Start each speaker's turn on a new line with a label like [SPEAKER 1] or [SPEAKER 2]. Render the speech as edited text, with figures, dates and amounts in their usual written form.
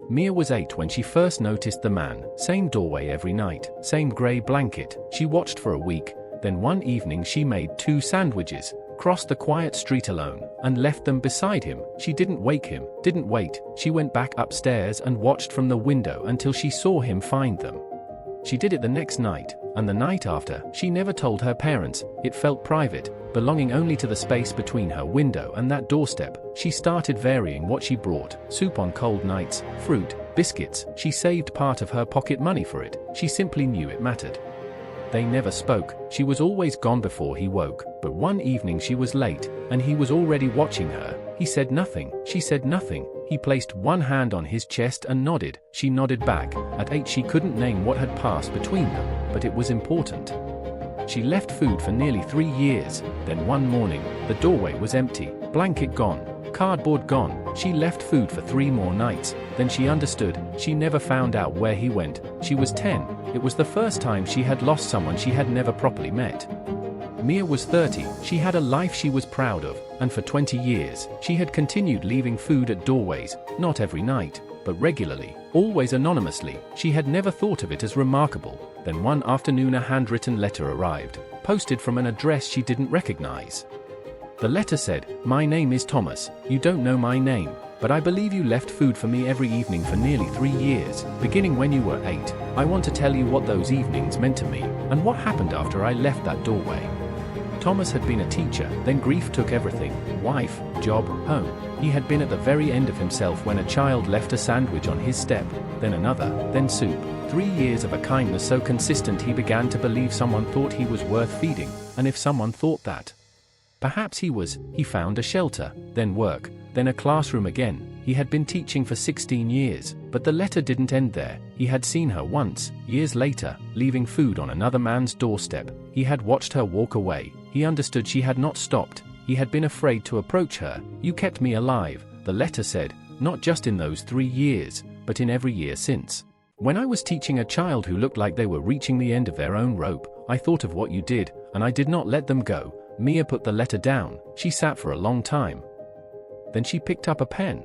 [SPEAKER 1] Mia was 8 when she first noticed the man. Same doorway every night, same grey blanket. She watched for a week. Then one evening she made 2 sandwiches, crossed the quiet street alone, and left them beside him. She didn't wake him, didn't wait. She went back upstairs and watched from the window until she saw him find them. She did it the next night, and the night after. She never told her parents. It felt private, belonging only to the space between her window and that doorstep. She started varying what she brought: soup on cold nights, fruit, biscuits. She saved part of her pocket money for it. She simply knew it mattered. They never spoke. She was always gone before he woke. But one evening she was late, and he was already watching her. He said nothing. She said nothing. He placed one hand on his chest and nodded. She nodded back. At 8 she couldn't name what had passed between them, but it was important. She left food for nearly 3 years. Then one morning, the doorway was empty, blanket gone, cardboard gone. She left food for 3 more nights. Then she understood. She never found out where he went. She was 10. It was the first time she had lost someone she had never properly met. Mia was 30. She had a life she was proud of, and for 20 years, she had continued leaving food at doorways, not every night, but regularly, always anonymously. She had never thought of it as remarkable. Then one afternoon a handwritten letter arrived, posted from an address she didn't recognize. The letter said, "My name is Thomas. You don't know my name, but I believe you left food for me every evening for nearly 3 years, beginning when you were 8. I want to tell you what those evenings meant to me, and what happened after I left that doorway." Thomas had been a teacher, then grief took everything: wife, job, home. He had been at the very end of himself when a child left a sandwich on his step, then another, then soup. 3 years of a kindness so consistent he began to believe someone thought he was worth feeding, and if someone thought that, perhaps he found a shelter, then work, then a classroom again. He had been teaching for 16 years, but the letter didn't end there. He had seen her once, years later, leaving food on another man's doorstep. He had watched her walk away. He understood she had not stopped. He had been afraid to approach her. "You kept me alive," the letter said, "not just in those 3 years, but in every year since. When I was teaching a child who looked like they were reaching the end of their own rope, I thought of what you did, and I did not let them go." Mia put the letter down. She sat for a long time. Then she picked up a pen.